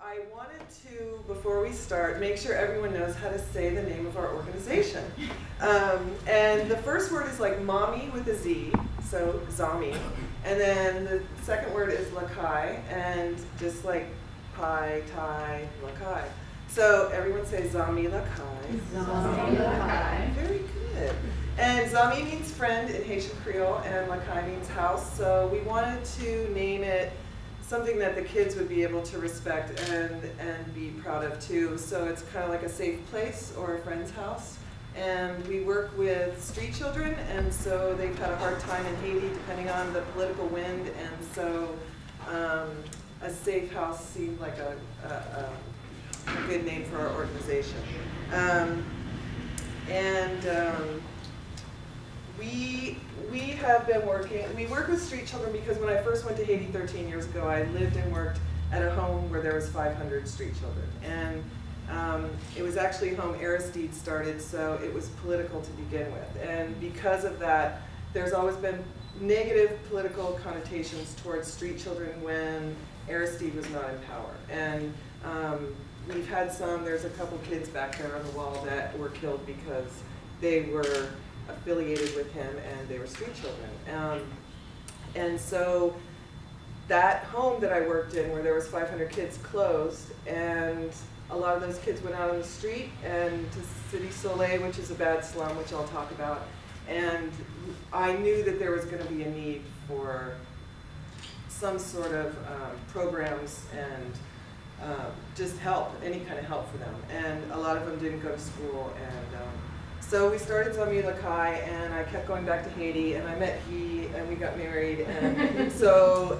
I wanted to, before we start, make sure everyone knows how to say the name of our organization. And the first word is like mommy with a Z, so Zami. And then the second word is Lakai, and just like Pai, Tai, Lakai. So everyone say Zami Lakai. Zami Lakai. Very good. And Zami means friend in Haitian Creole, and Lakai means house. So we wanted to name it something that the kids would be able to respect and be proud of too. So it's kind of like a safe place or a friend's house. And we work with street children, and so they've had a hard time in Haiti depending on the political wind, and so a safe house seemed like a good name for our organization. We have been working, we work with street children because when I first went to Haiti 13 years ago, I lived and worked at a home where there was 500 street children. And it was actually a home Aristide started, so it was political to begin with. And because of that, there's always been negative political connotations towards street children when Aristide was not in power. And we've had there's a couple kids back there on the wall that were killed because they were affiliated with him and they were street children. And so that home that I worked in where there was 500 kids closed, and a lot of those kids went out on the street and to City Soleil, which is a bad slum, which I'll talk about. And I knew that there was going to be a need for some sort of programs and just help, any kind of help for them. And a lot of them didn't go to school. And so we started Zami Lakai, and I kept going back to Haiti, and I met he, and we got married. And so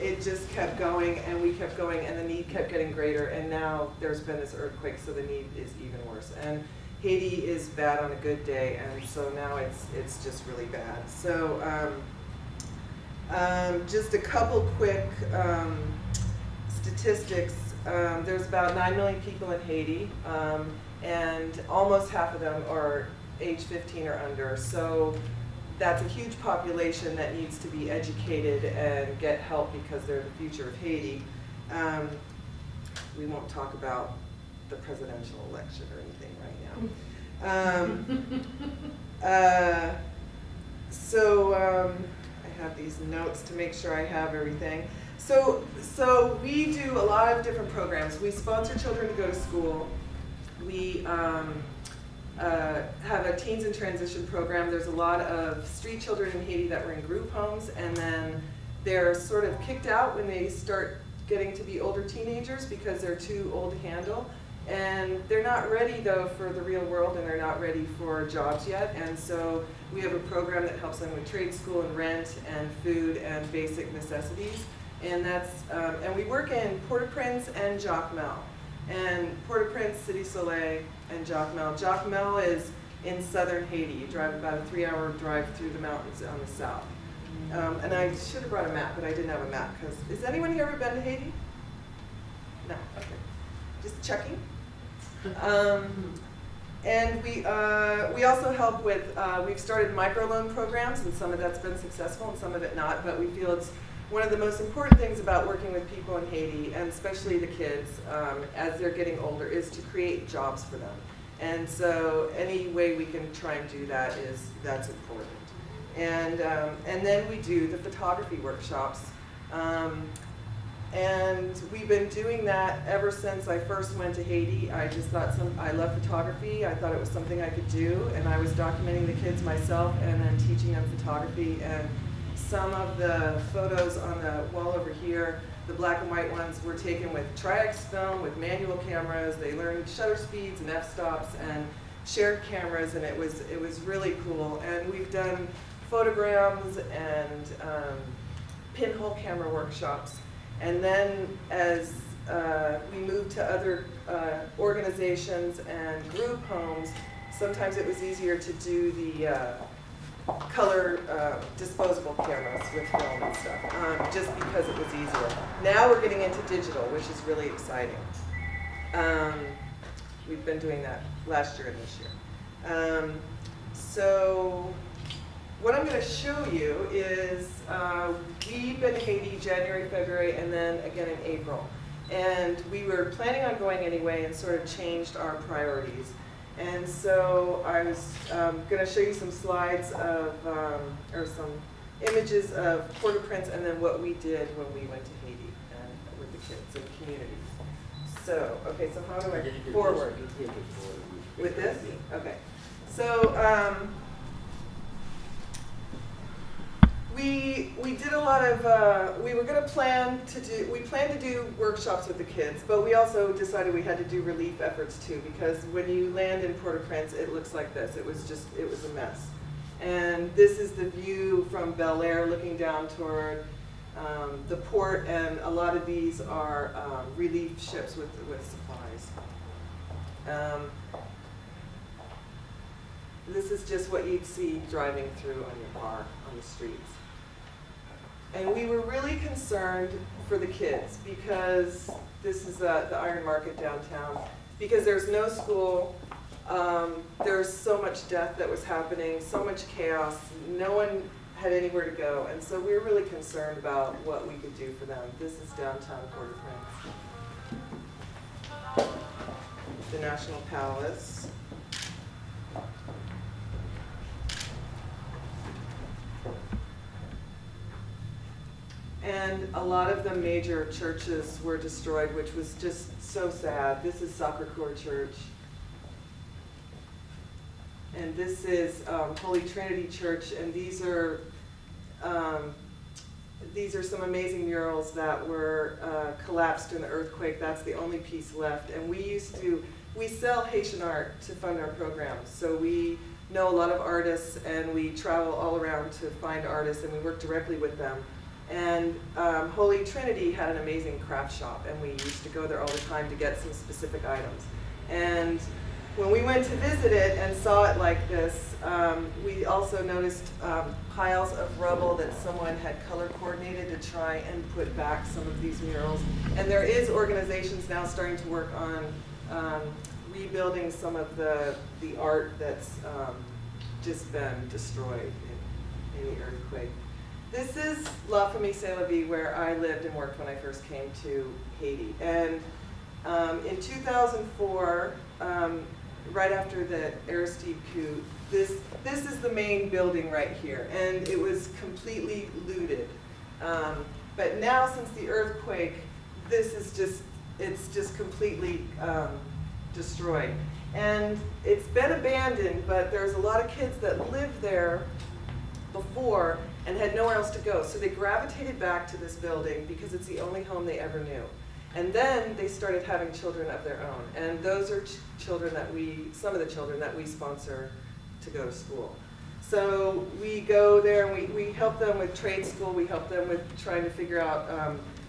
it just kept going, and we kept going, and the need kept getting greater. And now there's been this earthquake, so the need is even worse. And Haiti is bad on a good day, and so now it's just really bad. So just a couple quick statistics. There's about 9 million people in Haiti, and almost half of them are age 15 or under. So that's a huge population that needs to be educated and get help because they're the future of Haiti. We won't talk about the presidential election or anything right now. I have these notes to make sure I have everything. So we do a lot of different programs. We sponsor children to go to school. We have a Teens in Transition program. There's a lot of street children in Haiti that were in group homes, and then they're sort of kicked out when they start getting to be older teenagers because they're too old to handle. And they're not ready, though, for the real world, and they're not ready for jobs yet. And so we have a program that helps them with trade school and rent and food and basic necessities. And and we work in Port-au-Prince and Jacmel. And Port-au-Prince, City Soleil, and Jacmel. Jacmel is in southern Haiti. You drive about a 3-hour drive through the mountains on the south. And I should have brought a map, but I didn't have a map. Has anyone here ever been to Haiti? No, okay. Just checking. And we also help with, we've started microloan programs, and some of that's been successful and some of it not, but we feel it's one of the most important things about working with people in Haiti, and especially the kids, as they're getting older, is to create jobs for them. And so any way we can try and do that that's important. And then we do the photography workshops. And we've been doing that ever since I first went to Haiti. I just thought I love photography. I thought it was something I could do, and I was documenting the kids myself and then teaching them photography. And some of the photos on the wall over here, the black and white ones, were taken with Tri-X film, with manual cameras. They learned shutter speeds and f-stops and shared cameras, and it was really cool. And we've done photograms and pinhole camera workshops. And then as we moved to other organizations and group homes, sometimes it was easier to do the color disposable cameras with film and stuff, just because it was easier. Now we're getting into digital, which is really exciting. We've been doing that last year and this year. So what I'm going to show you is we've been to Haiti January, February, and then again in April. And we were planning on going anyway and sort of changed our priorities. And so I was going to show you some slides of, or some images of Port-au-Prince and then what we did when we went to Haiti and with the kids and communities. So, okay, so how do I forward? With this? Okay. So we did a lot of, we were going to plan to do workshops with the kids, but we also decided we had to do relief efforts too, because when you land in Port-au-Prince, it looks like this. It was a mess. And this is the view from Bel Air looking down toward the port, and a lot of these are relief ships with supplies. This is just what you'd see driving through on your car on the streets. And we were really concerned for the kids because this is the Iron Market downtown, because there's no school, there's so much death that was happening, so much chaos, no one had anywhere to go, and so we were really concerned about what we could do for them. This is downtown Port-au-Prince. The National Palace. And a lot of the major churches were destroyed, which was just so sad. This is Sacré-Cœur Church. And this is Holy Trinity Church, and these are some amazing murals that were collapsed in the earthquake. That's the only piece left. And we sell Haitian art to fund our programs. So we know a lot of artists, and we travel all around to find artists, and we work directly with them. And Holy Trinity had an amazing craft shop, and we used to go there all the time to get some specific items. And when we went to visit it and saw it like this, we also noticed piles of rubble that someone had color coordinated to try and put back some of these murals. And there is organizations now starting to work on rebuilding some of the art that's just been destroyed in the earthquake. This is La Vie, where I lived and worked when I first came to Haiti. And in 2004, right after the Aristide coup, this is the main building right here, and it was completely looted. But now, since the earthquake, it's just completely destroyed. And it's been abandoned, but there's a lot of kids that lived there before and had nowhere else to go. So they gravitated back to this building because it's the only home they ever knew. And then they started having children of their own. And those are children that some of the children that we sponsor to go to school. So we go there and we help them with trade school. We help them with trying to figure out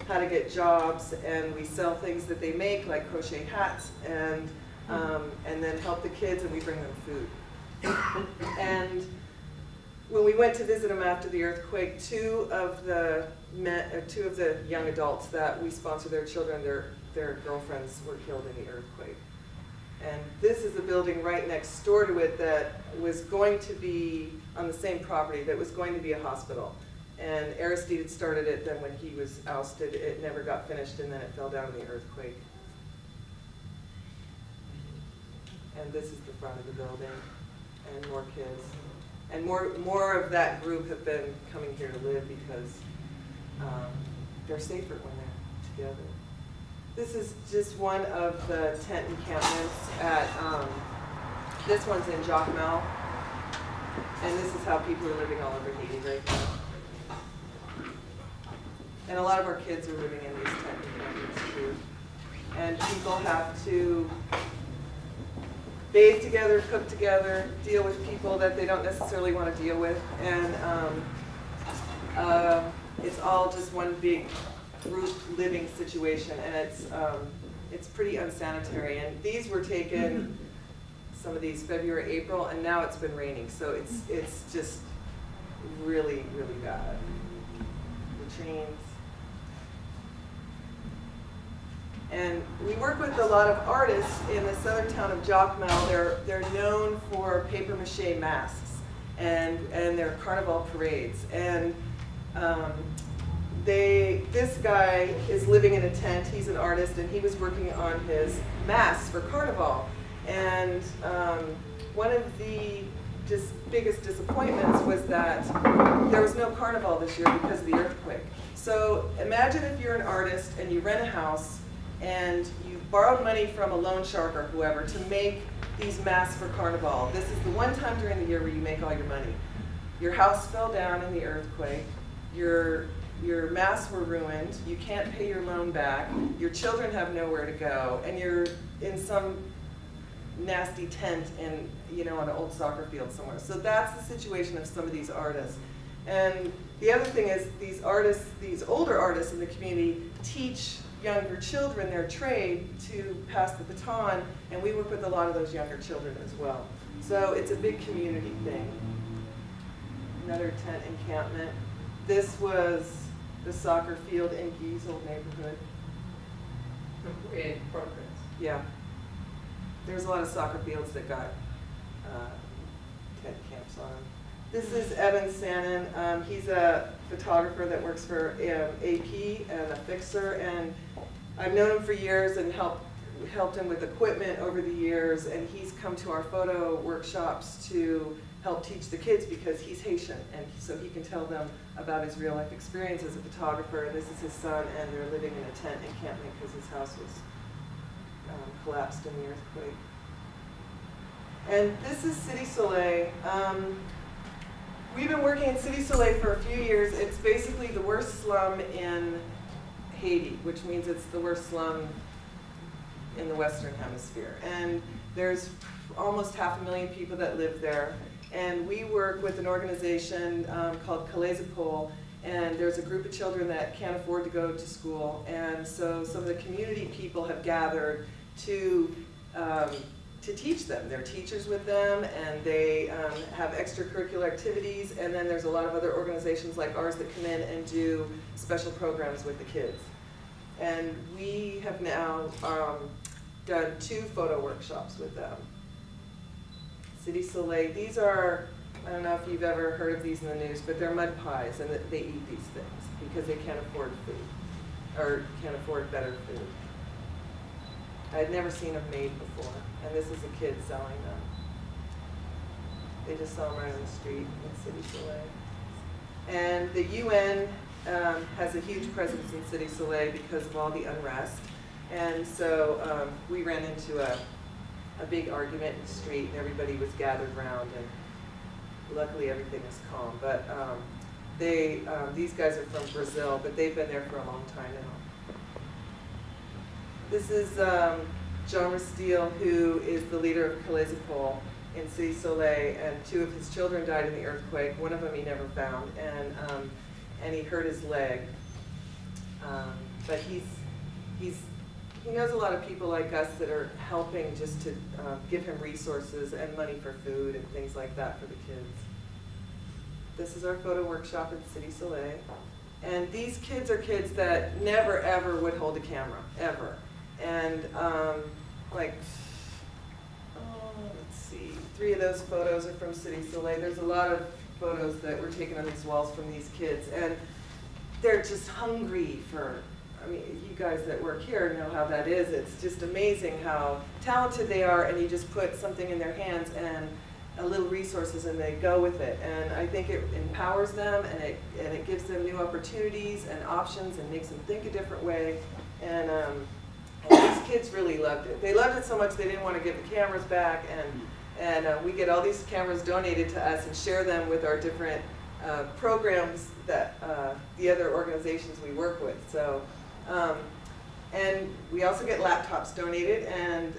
how to get jobs. And we sell things that they make, like crochet hats, and then help the kids, and we bring them food. And when we went to visit them after the earthquake, two of the young adults that we sponsor their children, their girlfriends were killed in the earthquake. And this is a building right next door to it that was going to be on the same property, that was going to be a hospital. And Aristide had started it, then when he was ousted, it never got finished, and then it fell down in the earthquake. And this is the front of the building, and more kids. And more of that group have been coming here to live because they're safer when they're together. This is just one of the tent encampments at, this one's in Jacmel. And this is how people are living all over Haiti right now. And a lot of our kids are living in these tent encampments too. And people have to bathe together, cook together, deal with people that they don't necessarily want to deal with, and it's all just one big group living situation, and it's pretty unsanitary. And these were taken, some of these February, April, and now it's been raining, so it's just really, really bad. The chains. And we work with a lot of artists in the southern town of Jacmel. They're known for papier-mâché masks and their carnival parades. And this guy is living in a tent. He's an artist, and he was working on his masks for Carnival. And one of the biggest disappointments was that there was no Carnival this year because of the earthquake. So imagine if you're an artist and you rent a house and you borrowed money from a loan shark or whoever to make these masks for Carnival. This is the one time during the year where you make all your money. Your house fell down in the earthquake. Your masks were ruined. You can't pay your loan back. Your children have nowhere to go, and you're in some nasty tent in, on an old soccer field somewhere. So that's the situation of some of these artists. And the other thing is these artists, these older artists in the community teach younger children their trade to pass the baton, and we work with a lot of those younger children as well. So it's a big community thing. Another tent encampment. This was the soccer field in Guy's old neighborhood. In progress. Yeah. There's a lot of soccer fields that got tent camps on them. This is Evan Sannon. He's a photographer that works for AP and a fixer, and I've known him for years and helped him with equipment over the years, and he's come to our photo workshops to help teach the kids because he's Haitian, and so he can tell them about his real life experience as a photographer. And this is his son, and they're living in a tent encampment because his house was collapsed in the earthquake. And this is City Soleil. We've been working in City Soleil for a few years. It's basically the worst slum in Haiti, which means it's the worst slum in the Western Hemisphere. And there's almost 500,000 people that live there. And we work with an organization called Calais-Epaules, and there's a group of children that can't afford to go to school. And so some of the community people have gathered to teach them. They're teachers with them, and they have extracurricular activities, and then there's a lot of other organizations like ours that come in and do special programs with the kids. And we have now done 2 photo workshops with them. City Soleil, these are, I don't know if you've ever heard of these in the news, but they're mud pies, and they eat these things because they can't afford food, or can't afford better food. I'd never seen them made before, and this is a kid selling them. They just sell them right on the street in City Soleil. And the UN has a huge presence in City Soleil because of all the unrest. And so we ran into a big argument in the street, and everybody was gathered around, and luckily everything is calm. But these guys are from Brazil, but they've been there for a long time now. This is Jean Rastil, who is the leader of Calais-Epaules in City Soleil, and 2 of his children died in the earthquake. One of them he never found, and he hurt his leg. But he knows a lot of people like us that are helping just to give him resources and money for food and things like that for the kids. This is our photo workshop in City Soleil. And these kids are kids that never, ever would hold a camera, ever. And let's see, 3 of those photos are from City Soleil. There's a lot of photos that were taken on these walls from these kids, and they're just hungry for, I mean, you guys that work here know how that is. It's just amazing how talented they are, and you just put something in their hands and a little resources, and they go with it. And I think it empowers them, and it gives them new opportunities and options, and makes them think a different way. And these kids really loved it. They loved it so much they didn't want to give the cameras back, and we get all these cameras donated to us and share them with our different programs that the other organizations we work with. So, and we also get laptops donated, and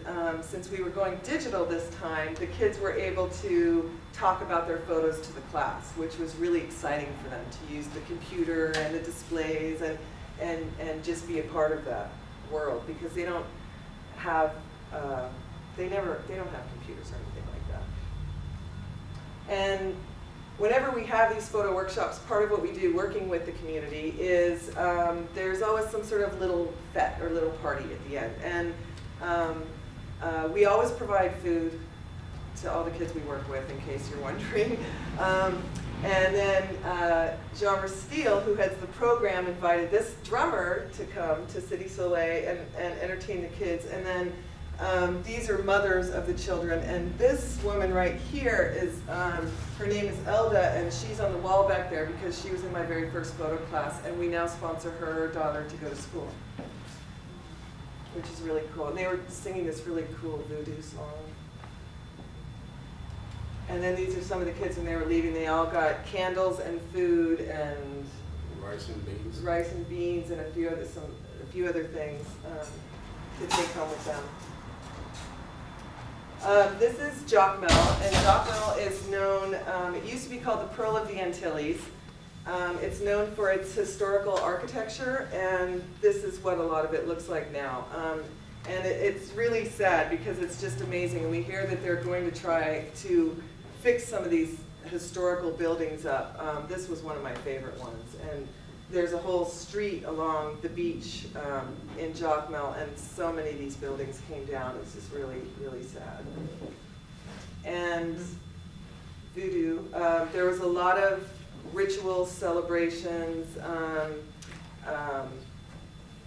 since we were going digital this time, the kids were able to talk about their photos to the class, which was really exciting for them to use the computer and the displays and just be a part of that world, because they don't have they don't have computers or anything like that. And whenever we have these photo workshops, part of what we do working with the community is there's always some sort of little fete or little party at the end. And we always provide food. to all the kids we work with, in case you're wondering. And then Jean Steele, who heads the program, invited this drummer to come to City Soleil and entertain the kids. And then these are mothers of the children. And this woman right here is, her name is Elda, and she's on the wall back there because she was in my very first photo class. And we now sponsor her daughter to go to school, which is really cool. And they were singing this really cool voodoo song. And then these are some of the kids when they were leaving. They all got candles and food and rice and beans and a few other things to take home with them. This is Jacmel, and Jacmel is known. It used to be called the Pearl of the Antilles. It's known for its historical architecture, and this is what a lot of it looks like now. And it's really sad because it's just amazing. And we hear that they're going to try to fix some of these historical buildings up. This was one of my favorite ones. And there's a whole street along the beach in Jacmel, and so many of these buildings came down. It's just really, really sad. And voodoo, there was a lot of rituals, celebrations,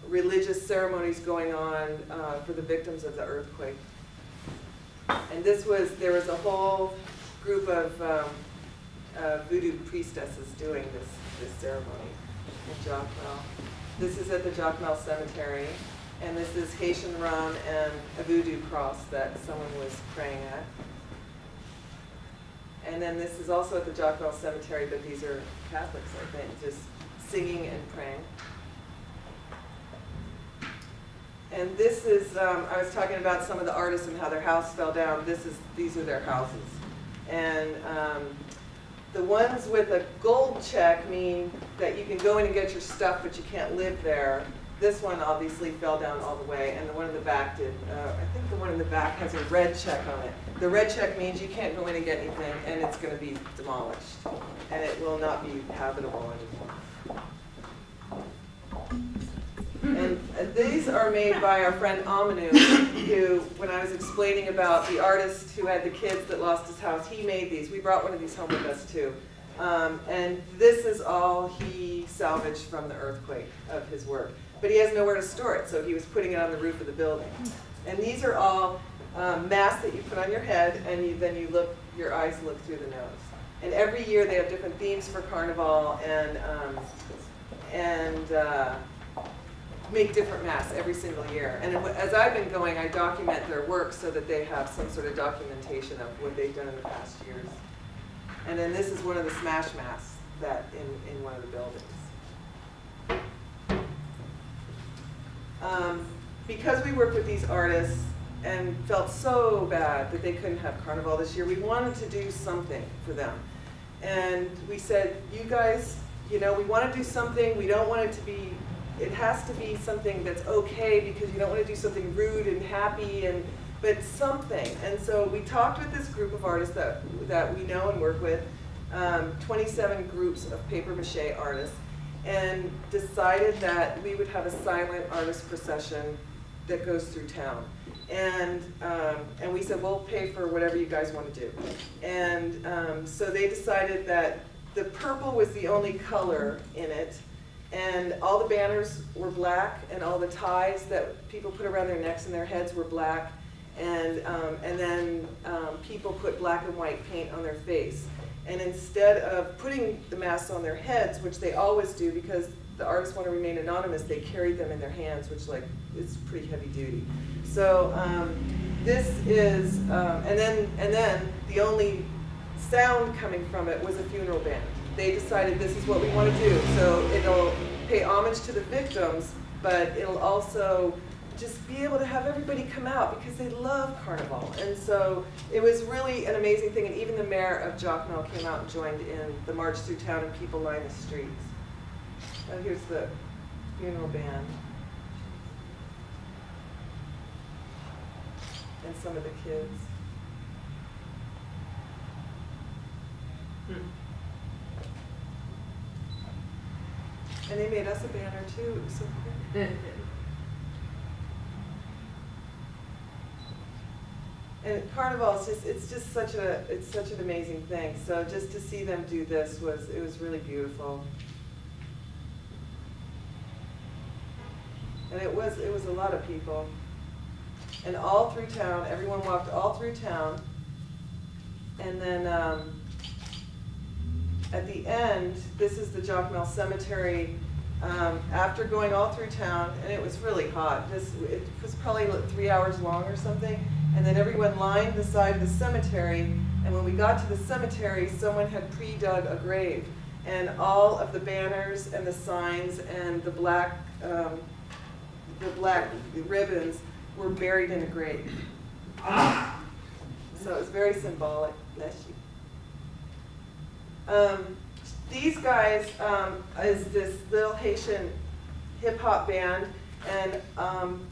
religious ceremonies going on for the victims of the earthquake. And there was a whole group of voodoo priestesses doing this ceremony in Jacmel. This is at the Jacmel Cemetery, and this is Haitian rum and a voodoo cross that someone was praying at. And then this is also at the Jacmel Cemetery, but these are Catholics, I think, just singing and praying. And this is, I was talking about some of the artists and how their house fell down. These are their houses. And the ones with a gold check mean that you can go in and get your stuff, but you can't live there. This one obviously fell down all the way, and the one in the back did. I think the one in the back has a red check on it. The red check means you can't go in and get anything, and it's going to be demolished, and it will not be habitable anymore. And these are made by our friend Amanu, who, when I was explaining about the artist who had the kids that lost his house, he made these. We brought one of these home with us too. And this is all he salvaged from the earthquake of his work. But he has nowhere to store it, so he was putting it on the roof of the building. And these are all masks that you put on your head, and then your eyes look through the nose. And every year they have different themes for Carnival, and make different masks every single year. And as I've been going, I document their work so that they have some sort of documentation of what they've done in the past years. And then this is one of the smash masks that in one of the buildings. Because we worked with these artists and felt so bad that they couldn't have Carnival this year, we wanted to do something for them. And we said, you guys, we want to do something. We don't want it to be, it has to be something that's okay, because you don't want to do something rude and happy, but something. And so we talked with this group of artists that we know and work with, 27 groups of papier-mâché artists, and decided that we would have a silent artist procession that goes through town. And we said, we'll pay for whatever you guys want to do. And so they decided that the purple was the only color in it, and all the banners were black, and all the ties that people put around their necks and their heads were black, and then people put black and white paint on their face. And instead of putting the masks on their heads, which they always do because the artists want to remain anonymous, they carried them in their hands, which is pretty heavy duty. So this is, and then the only sound coming from it was a funeral band. They decided this is what we want to do. So it'll pay homage to the victims, but it'll also just be able to have everybody come out because they love Carnival. And so it was really an amazing thing. And even the mayor of Jacmel came out and joined in the march through town, and people lined the streets. And here's the funeral band. And some of the kids. And they made us a banner too. It was so cool. 。 . 。 . 。 . 。 . 。 . 。 . 。 . 。 . 。 . 。 . . . 。 . . . 。 . . . . 。 . . 。 . . 。 . . 。 . 。 . 。 . 。 . 嗯。 . And And Carnival is it's such an amazing thing. So just to see them do this it was really beautiful. And it was a lot of people. And all through town, everyone walked all through town. And then at the end, this is the Jacmel Cemetery. After going all through town, and it was really hot. It was probably 3 hours long or something. And then everyone lined the side of the cemetery. And when we got to the cemetery, someone had pre-dug a grave. And all of the banners and the signs and the black ribbons were buried in a grave. So it was very symbolic. Bless you. These guys is this little Haitian hip-hop band, and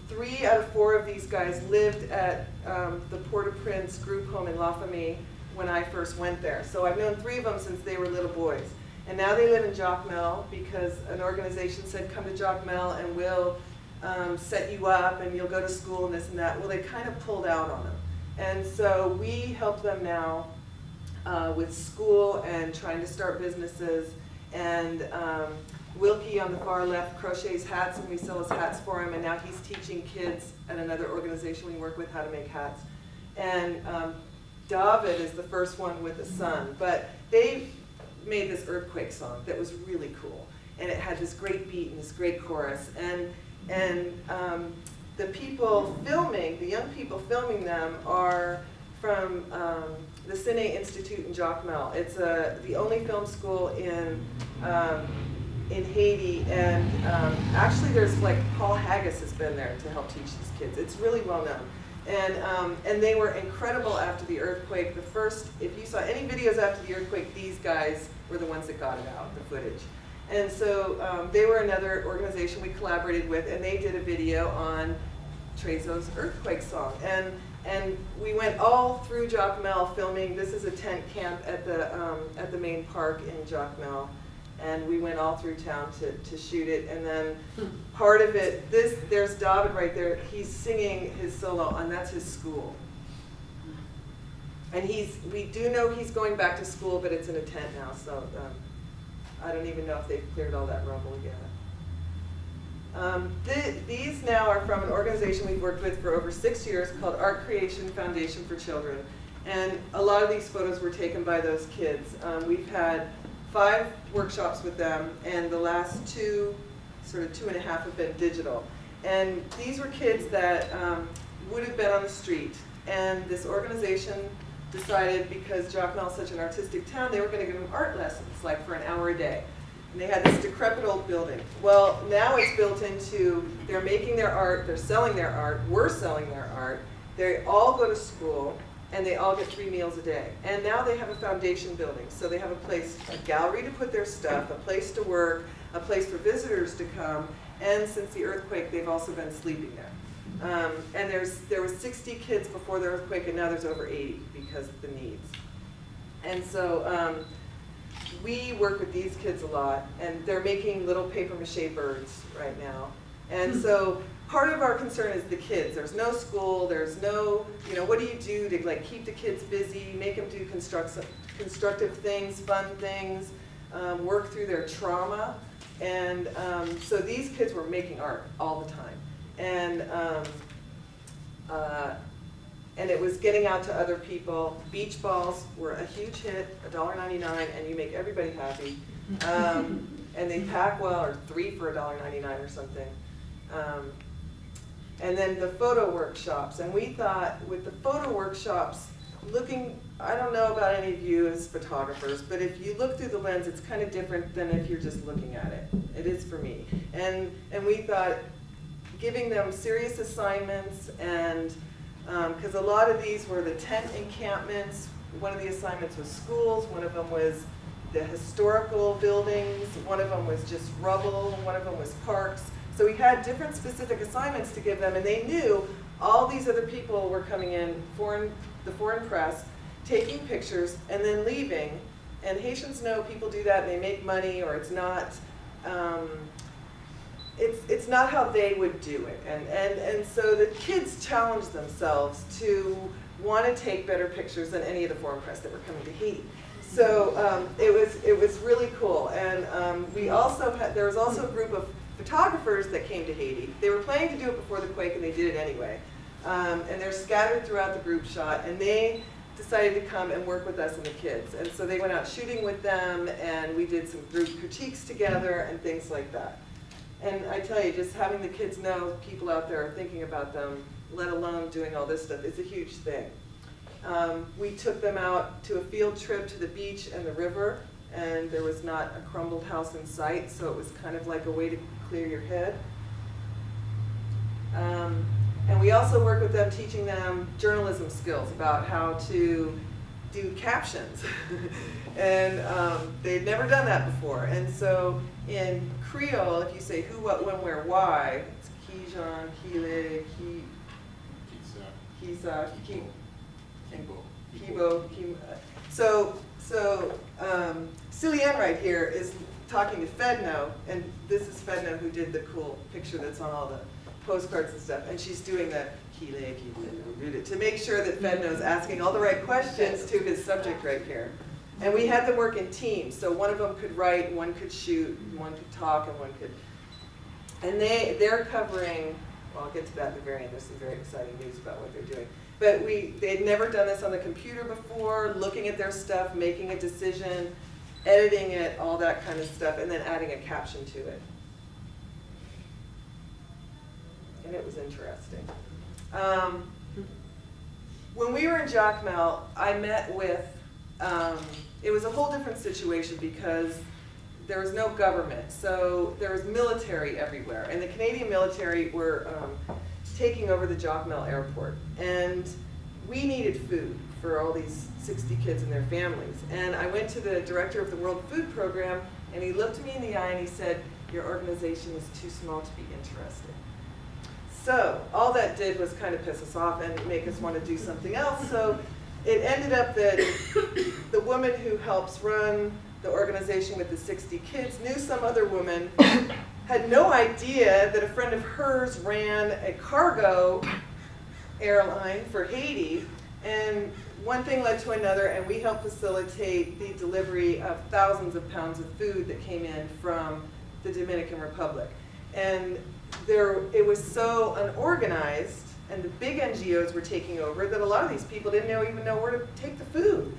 3 out of 4 of these guys lived at the Port-au-Prince group home in La Famille when I first went there. So I've known 3 of them since they were little boys. And now they live in Jacmel because an organization said, come to Jacmel and we'll set you up and you'll go to school and this and that. Well, they kind of pulled out on them. And so we help them now with school and trying to start businesses. And Wilkie on the far left crochets hats, and we sell his hats for him. And now he's teaching kids at another organization we work with how to make hats. And David is the first one with a son. But they made this earthquake song that was really cool. And it had this great beat and this great chorus. And the people filming, the young people filming them are from the Cine Institute in Jacmel. It's the only film school in Haiti, and actually there's like Paul Haggis has been there to help teach these kids. It's really well known. And they were incredible after the earthquake. The first, if you saw any videos after the earthquake, these guys were the ones that got it out, the footage. And so they were another organization we collaborated with, and they did a video on Trezo's earthquake song. And we went all through Jacmel filming. This is a tent camp at the main park in Jacmel. And we went all through town to shoot it. And then part of it, there's David right there. He's singing his solo, and that's his school. And we do know he's going back to school, but it's in a tent now, so I don't even know if they've cleared all that rubble yet. These now are from an organization we've worked with for over 6 years called Art Creation Foundation for Children. And a lot of these photos were taken by those kids. We've had 5 workshops with them, and the last 2, sort of 2.5, have been digital. And these were kids that would have been on the street. And this organization decided, because Jacmel is such an artistic town, they were going to give them art lessons, like for an hour a day. And they had this decrepit old building. Well, now it's built into, they're making their art, they're selling their art, we're selling their art. They all go to school, and they all get 3 meals a day. And now they have a foundation building. So they have a place, a gallery to put their stuff, a place to work, a place for visitors to come, and since the earthquake, they've also been sleeping there. And there were 60 kids before the earthquake, and now there's over 80 because of the needs. And so we work with these kids a lot, and they're making little paper mache birds right now. And so part of our concern is the kids. There's no school, there's no, what do you do to like keep the kids busy, make them do constructive things, fun things, work through their trauma. And so these kids were making art all the time. And it was getting out to other people. Beach balls were a huge hit, $1.99, and you make everybody happy. And they pack well, or 3 for $1.99 or something. And then the photo workshops. And we thought with the photo workshops, I don't know about any of you as photographers, but if you look through the lens, it's kind of different than if you're just looking at it. It is for me. And we thought giving them serious assignments, and because a lot of these were the tent encampments. One of the assignments was schools, one of them was the historical buildings, one of them was just rubble, one of them was parks. So we had different specific assignments to give them, and they knew all these other people were coming in, the foreign press, taking pictures, and then leaving. And Haitians know people do that and they make money, or it's not how they would do it. And so the kids challenged themselves to want to take better pictures than any of the foreign press that were coming to Haiti. So it was really cool. And we also had, there was also a group of photographers that came to Haiti. They were planning to do it before the quake, and they did it anyway. And they're scattered throughout the group shot, and they decided to come and work with us and the kids. And so they went out shooting with them, and we did some group critiques together and things like that. And I tell you, just having the kids know people out there are thinking about them, let alone doing all this stuff, it's a huge thing. We took them out to a field trip to the beach and the river, and there was not a crumbled house in sight, so it was kind of like a way to clear your head. And we also work with them, teaching them journalism skills about how to do captions. And they'd never done that before. And so in Creole, if you say who, what, when, where, why, it's Kijan, Kile, Kisa, Kibo. So Cillian right here is talking to Fedno, and this is Fedno who did the cool picture that's on all the postcards and stuff, and she's doing the Kile, to make sure that Fedno's asking all the right questions to his subject right here. And we had them work in teams, so one of them could write, one could shoot, one could talk, and one could, and they're covering, well, I'll get to that in the very end, there's some very exciting news about what they're doing. But they'd never done this on the computer before, looking at their stuff, making a decision, editing it, all that kind of stuff, and then adding a caption to it. And it was interesting. When we were in Jacmel, I met with, it was a whole different situation because there was no government, so there was military everywhere. And the Canadian military were taking over the Jacmel airport. And we needed food for all these 60 kids and their families. And I went to the director of the World Food Program, and he looked me in the eye and he said, "Your organization is too small to be interested." So all that did was kind of piss us off and make us want to do something else. So it ended up that the woman who helps run the organization with the 60 kids knew some other woman, had no idea that a friend of hers ran a cargo airline for Haiti, and one thing led to another, and we helped facilitate the delivery of thousands of pounds of food that came in from the Dominican Republic. And it was so unorganized, and the big NGOs were taking over, that a lot of these people didn't even know where to take the food.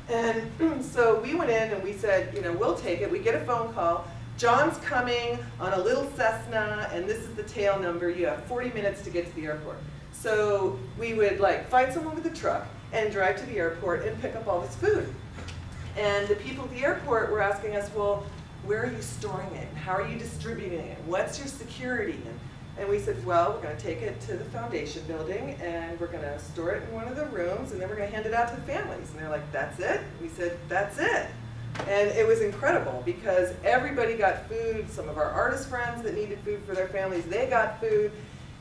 And so we went in and we said, you know, we'll take it. We get a phone call. John's coming on a little Cessna, and this is the tail number. You have 40 minutes to get to the airport. So we would find someone with a truck and drive to the airport and pick up all this food. And the people at the airport were asking us, well, where are you storing it? How are you distributing it? What's your security? And we said, well, we're going to take it to the foundation building, and we're going to store it in one of the rooms, and then we're going to hand it out to the families. And they're like, that's it? We said, that's it. And it was incredible because everybody got food. Some of our artist friends that needed food for their families, they got food.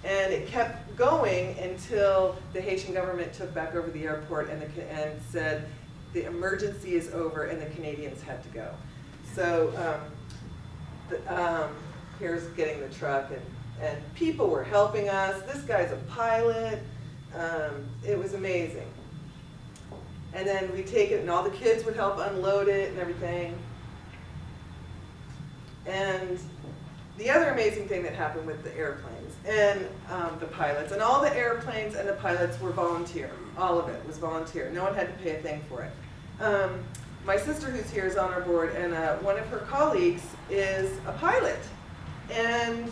And it kept going until the Haitian government took back over the airport and said the emergency is over and the Canadians had to go. So here's getting the truck, and people were helping us. This guy's a pilot. It was amazing. And then we take it, and all the kids would help unload it and everything. And the other amazing thing that happened with the airplanes and the pilots, and all the airplanes and the pilots were volunteer. All of it was volunteer. No one had to pay a thing for it. My sister, who's here, is on our board, and one of her colleagues is a pilot. And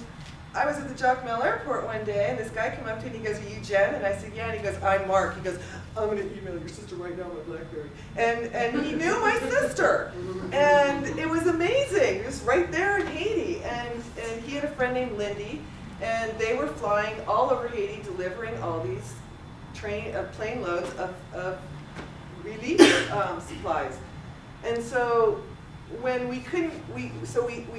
I was at the Jacmel airport one day, and this guy came up to me and he goes, "Are you Jen?" And I said, "Yeah." And he goes, "I'm Mark." He goes, "I'm going to email your sister right now on my BlackBerry." And he knew my sister. And it was amazing. It was right there in Haiti. And he had a friend named Lindy, and they were flying all over Haiti, delivering all these plane loads of relief supplies. And so when we couldn't, we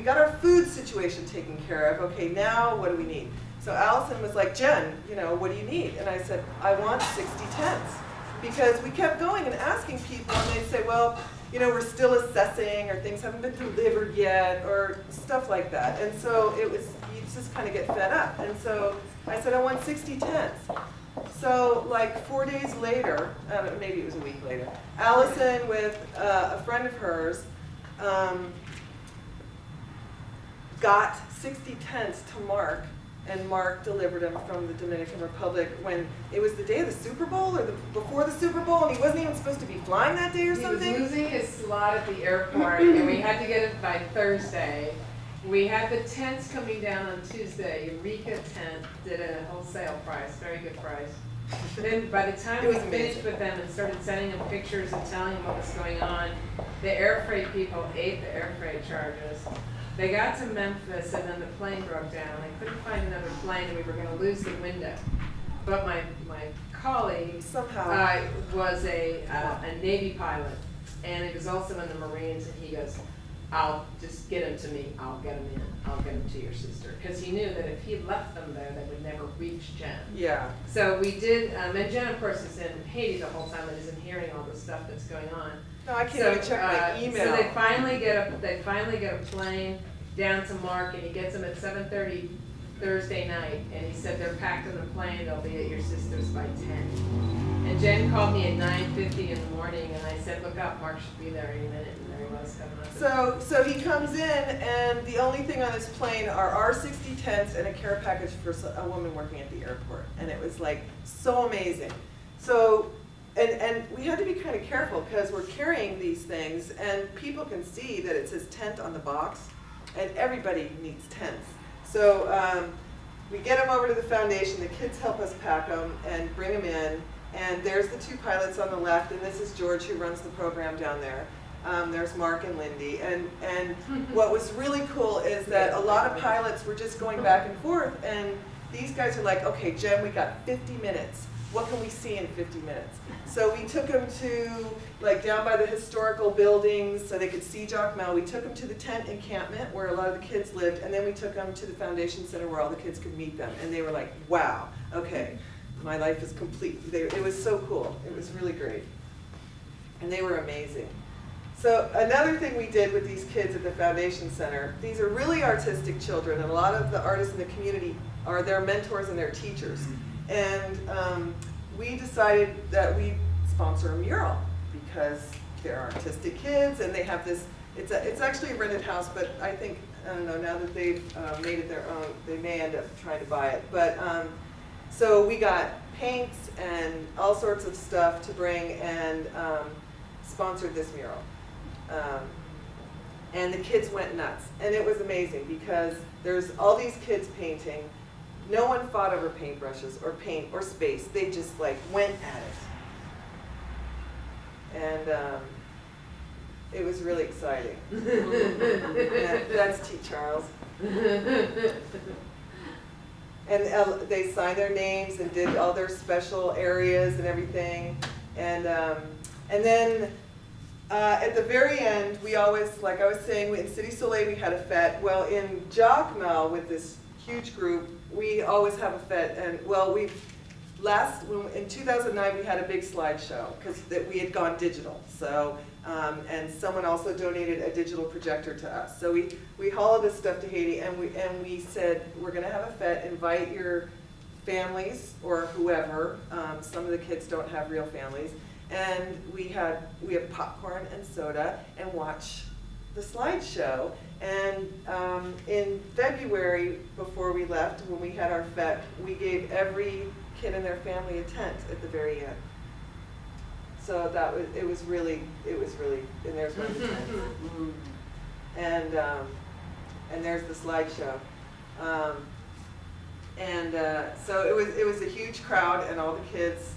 got our food situation taken care of. Okay, now what do we need? So Allison was like, "Jen, you know, what do you need?" And I said, "I want 60 tents." Because we kept going and asking people, and they'd say, "Well, you know, we're still assessing, or things haven't been delivered yet," or stuff like that. And so it was, you just kind of get fed up. And so I said, "I want 60 tents." So like 4 days later, maybe it was a week later, Allison with a friend of hers got 60 tents to Mark, and Mark delivered them from the Dominican Republic when it was the day of the Super Bowl or before the Super Bowl, and he wasn't even supposed to be flying that day or something? He was losing his slot at the airport, and we had to get it by Thursday. We had the tents coming down on Tuesday. Eureka tent did it at a wholesale price, very good price. Then by the time we finished with them and started sending them pictures and telling them what was going on, the air freight people ate the air freight charges. They got to Memphis and then the plane broke down. They couldn't find another plane and we were going to lose the window. But my colleague somehow was a Navy pilot, and he was also in the Marines, and he goes, I'll just get them to me. I'll get them in. I'll get them to your sister. Because he knew that if he left them there, they would never reach Jen. Yeah. So we did, and Jen, of course, is in Haiti the whole time and isn't hearing all the stuff that's going on. No, I can't even check my email. So they finally get a plane down to Mark, and he gets them at 7:30 Thursday night, and he said they're packed in the plane. They'll be at your sister's by 10. And Jen called me at 9:50 in the morning, and I said, look up, Mark should be there any minute, and there he was coming up. So he comes in, and the only thing on his plane are our 60 tents and a care package for a woman working at the airport, and it was like so amazing. So, and we had to be kind of careful because we're carrying these things, and people can see that it says tent on the box, and everybody needs tents. So we get them over to the foundation, the kids help us pack them and bring them in, and there's the two pilots on the left, and this is George who runs the program down there. There's Mark and Lindy, and what was really cool is that a lot of pilots were just going back and forth, and these guys are like, okay, Jen, we got 50 minutes. What can we see in 50 minutes? So we took them to, like, down by the historical buildings so they could see Jacmel. We took them to the tent encampment where a lot of the kids lived, and then we took them to the foundation center where all the kids could meet them. And they were like, wow, okay, my life is complete. It was so cool. It was really great. And they were amazing. So another thing we did with these kids at the foundation center, these are really artistic children, and a lot of the artists in the community are their mentors and their teachers. And we decided that we sponsor a mural because they're artistic kids and they have this, it's actually a rented house, but I think, I don't know, now that they've made it their own, they may end up trying to buy it. But so we got paints and all sorts of stuff to bring and sponsored this mural. And the kids went nuts. And it was amazing because there's all these kids painting. No one fought over paintbrushes or paint or space. They just like went at it. And it was really exciting. Yeah, that's T. Charles. And they signed their names and did all their special areas and everything. And then at the very end, we always, like I was saying, in City Soleil we had a fete. Well, in Jacmel with this huge group, we always have a fete. And well, in 2009 we had a big slideshow because we had gone digital. So and someone also donated a digital projector to us. So we hauled this stuff to Haiti, and we said we're going to have a fete. Invite your families or whoever. Some of the kids don't have real families. And we have popcorn and soda and watch the slideshow. And in February, before we left, when we had our fete, we gave every kid and their family a tent at the very end. So it was really, and there's one of the tents. And there's the slideshow. So it was a huge crowd, and all the kids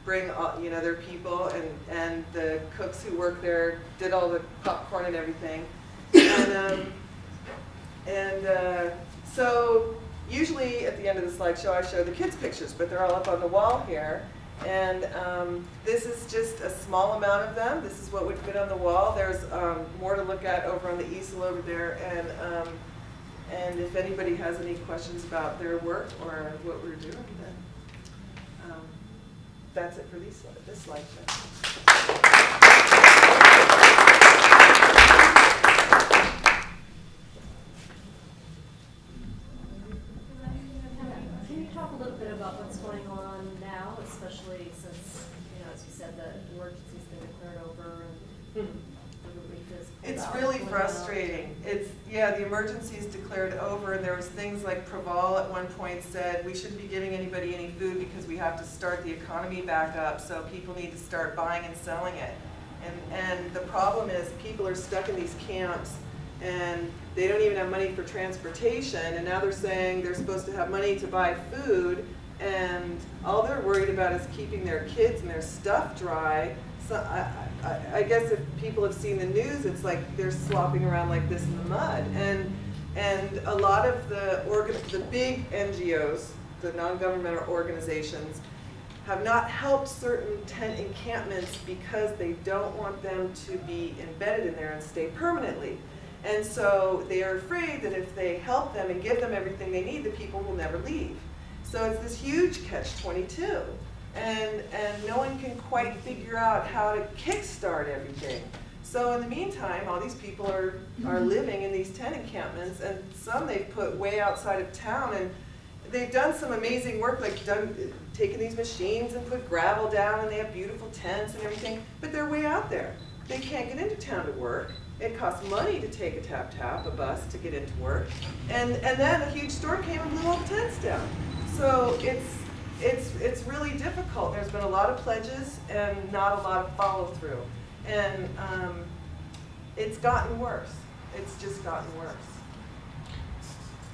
bring all, their people, and the cooks who work there did all the popcorn and everything. So usually at the end of the slideshow I show the kids' pictures, but they're all up on the wall here. And this is just a small amount of them. This is what would fit on the wall. There's more to look at over on the easel over there. And if anybody has any questions about their work or what we're doing, then that's it for this slideshow. Can you talk a little bit about what's going on really frustrating. Yeah, the emergency is declared over, and there was things like Praval at one point said, we shouldn't be giving anybody any food because we have to start the economy back up, so people need to start buying and selling it. And the problem is people are stuck in these camps, and they don't even have money for transportation, and now they're saying they're supposed to have money to buy food, and all they're worried about is keeping their kids and their stuff dry. So I guess if people have seen the news, it's like they're slopping around like this in the mud. And a lot of the big NGOs, the non-governmental organizations, have not helped certain tent encampments because they don't want them to be embedded in there and stay permanently. And so they are afraid that if they help them and give them everything they need, the people will never leave. So it's this huge catch-22. And no one can quite figure out how to kickstart everything. So in the meantime, all these people are living in these tent encampments, and some they've put way outside of town, and they've done some amazing work, like taken these machines and put gravel down, and they have beautiful tents and everything, but they're way out there. They can't get into town to work. It costs money to take a a bus to get into work. And then a huge storm came and blew all the tents down. So it's really difficult. There's been a lot of pledges and not a lot of follow through. And it's gotten worse. It's just gotten worse.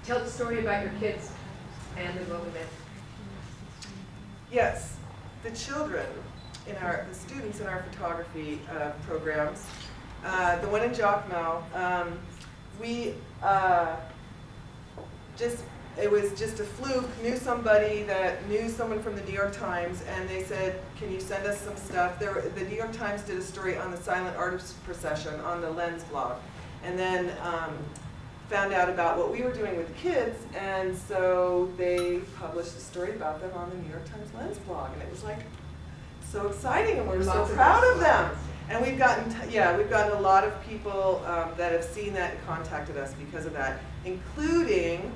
Tell the story about your kids and the Global Mail. Yes, the children the students in our photography programs, the one in Jacmel, it was just a fluke, knew somebody that knew someone from the New York Times, and they said, can you send us some stuff? The New York Times did a story on the silent artist procession on the Lens blog, and then found out about what we were doing with the kids, and so they published a story about them on the New York Times Lens blog, and it was like so exciting, and we're so proud of them. And we've gotten a lot of people that have seen that and contacted us because of that, including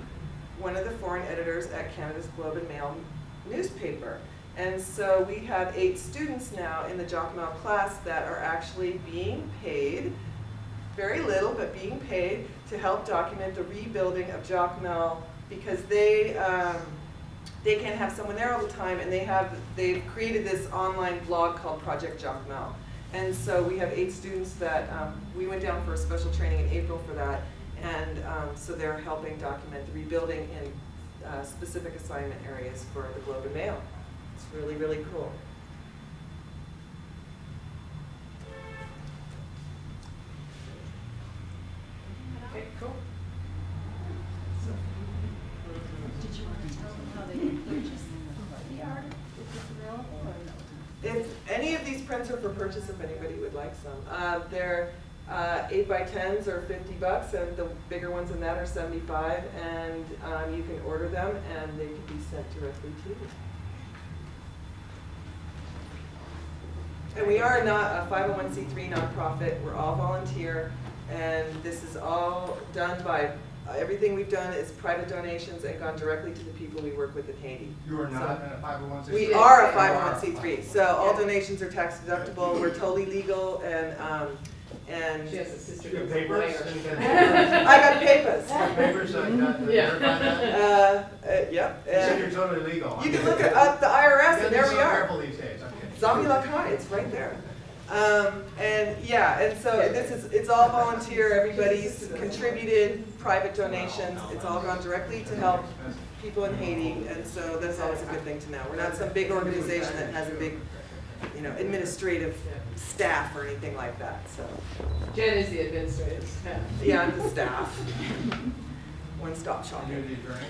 one of the foreign editors at Canada's Globe and Mail newspaper. And so we have 8 students now in the Jacmel class that are actually being paid, very little, but being paid to help document the rebuilding of Jacmel, because they can't have someone there all the time, and they've created this online blog called Project Jacmel. And so we have 8 students that we went down for a special training in April for that, and so they're helping document the rebuilding in specific assignment areas for the Globe and Mail. It's really, really cool. Okay, cool. Did you want to tell them how they can purchase the art? If it's available or no? If any of these prints are for purchase, if anybody would like some. They're 8x10s are $50, and the bigger ones than that are $75, and you can order them, and they can be sent directly to you. And we are not a 501c3 nonprofit. We're all volunteer, and this is all done by, everything we've done is private donations and gone directly to the people we work with in Haiti. You are not in a 501c3? We are a 501c3, so all donations are tax deductible. We're totally legal, and She has a sister You who's have a papers? lawyer. I got papers. You have papers so I got to Yeah. verify that? Yep. You said you're totally legal. You can look up the IRS, and there we You are. careful these days. Okay. Zombie Lakai, it's right there. And so it's all volunteer. Everybody's contributed private donations. It's all gone directly to help people in Haiti, and so that's always a good thing to know. We're not some big organization that has a big, administrative staff or anything like that. So Jen is the administrative staff. yeah, I'm the staff. One-stop You're shopping. the attorney?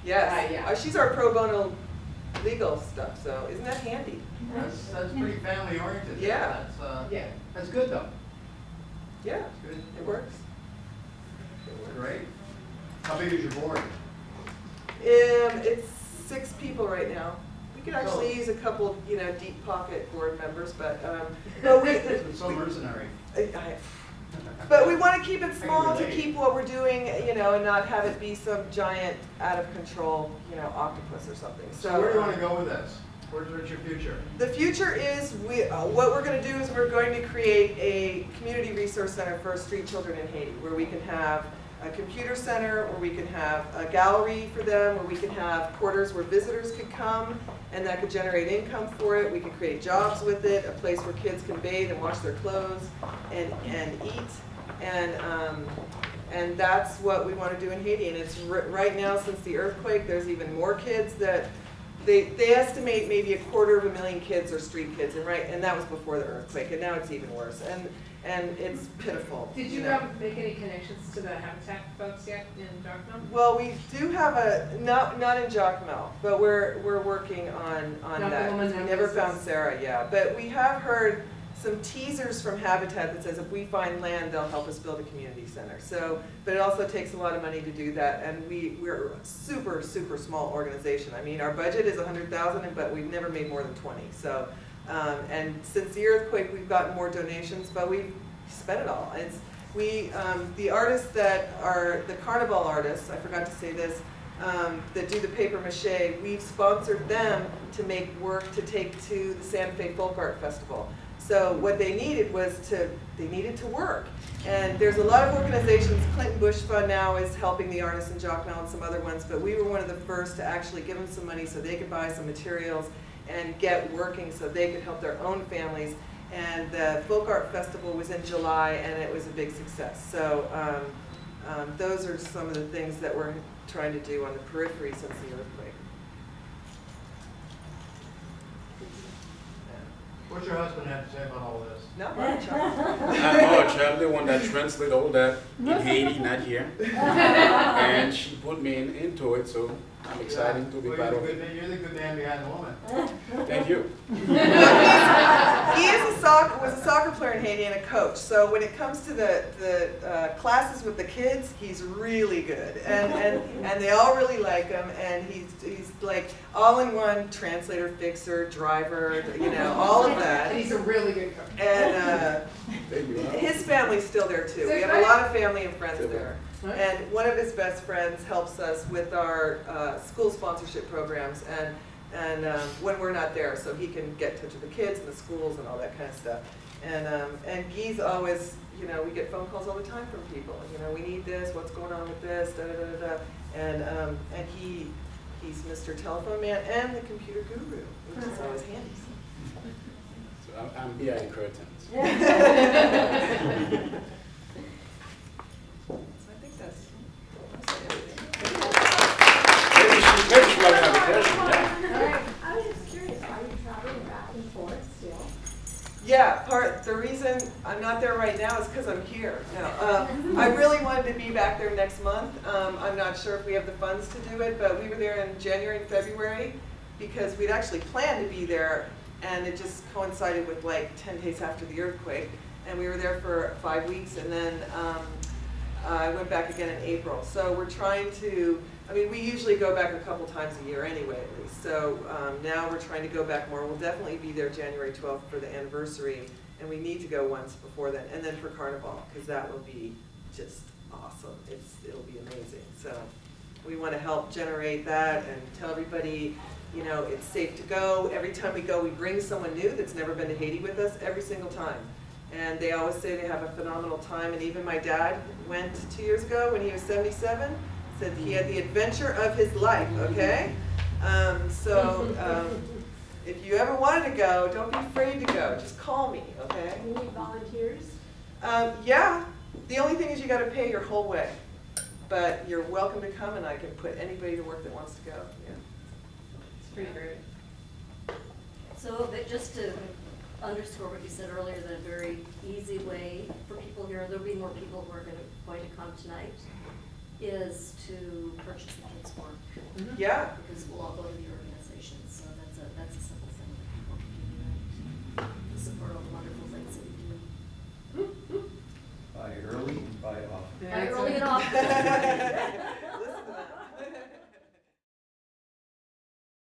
Yes. Yeah. She's our pro bono legal stuff. So isn't that handy? That's pretty family oriented. Yeah. Yeah. That's good though. Yeah, That's good. it works. Great. How big is your board? It's 6 people right now. We could actually So- use a couple, deep pocket board members, but we. It's so mercenary. But we want to keep it small to keep what we're doing, and not have it be some giant, out of control, octopus or something. So where do you want to go with this? What's your future? The future is, what we're going to do is we're going to create a community resource center for street children in Haiti, where we can have a computer center, where we can have a gallery for them, where we can have quarters where visitors could come, and that could generate income for it. We can create jobs with it, a place where kids can bathe and wash their clothes and eat, and that's what we want to do in Haiti. And it's right now, since the earthquake, there's even more kids that they estimate maybe 250,000 kids are street kids, and that was before the earthquake, and now it's even worse, and it's pitiful. Did you make any connections to the Habitat folks yet in Jacmel? Well, we do have not in Jacmel, but we're working on that. We never found Sarah, yeah, but we have heard some teasers from Habitat that says if we find land, they'll help us build a community center. So, but it also takes a lot of money to do that, and we're a super, super small organization. I mean, our budget is $100,000, but we've never made more than 20. So, and since the earthquake, we've gotten more donations, but we've spent it all. The artists that are the carnival artists, I forgot to say this, that do the paper mache, we've sponsored them to make work to take to the Santa Fe Folk Art Festival. So what they needed was they needed to work. And there's a lot of organizations, Clinton Bush Fund now is helping the artists in Jacmel and some other ones, but we were one of the first to actually give them some money so they could buy some materials and get working so they could help their own families. And the Folk Art Festival was in July, and it was a big success. So those are some of the things that we're trying to do on the periphery since the earthquake. What's your husband have to say about all this? Not much. I'm the one that translated all that in Haiti, not here. And she put me into it, so I'm excited to be part of it. You're the good man behind the woman. Thank you. He was a soccer player in Haiti and a coach. So when it comes to the classes with the kids, he's really good, and they all really like him. And he's like all-in-one translator, fixer, driver, all of that. And he's a really good coach. And his family's still there too. We have a lot of family and friends there. And one of his best friends helps us with our school sponsorship programs, and when we're not there, so he can get in touch with the kids and the schools and all that kind of stuff. And Guy's always, we get phone calls all the time from people. We need this. What's going on with this? Da da da da. And he's Mr. Telephone Man and the computer guru, which is always handy. So I'm behind the curtains. So I think that's everything. Maybe she might have a question, yeah. I was just curious, are you traveling back and forth still? Yeah, the reason I'm not there right now is because I'm here. No, I really wanted to be back there next month. I'm not sure if we have the funds to do it, but we were there in January and February because we'd actually planned to be there, and it just coincided with like 10 days after the earthquake. And we were there for 5 weeks, and then I went back again in April. So we're trying to, we usually go back a couple times a year anyway, at least. So now we're trying to go back more. We'll definitely be there January 12th for the anniversary, and we need to go once before then, and then for Carnival, because that will be just awesome. It'll be amazing. So we want to help generate that and tell everybody, it's safe to go. Every time we go, we bring someone new that's never been to Haiti with us every single time. And they always say they have a phenomenal time. And even my dad went 2 years ago when he was 77, said he had the adventure of his life, okay? If you ever wanted to go, don't be afraid to go. Just call me, okay? Do you need volunteers? Yeah. The only thing is you got to pay your whole way. But you're welcome to come, and I can put anybody to work that wants to go. Yeah. It's pretty great. So that just to underscore what you said earlier, that a very easy way for people here, there'll be more people who are going to come tonight, is to purchase the kids' work. Mm-hmm. Yeah. Because we'll all go to the organization, so that's a simple thing that people can do tonight to support all the wonderful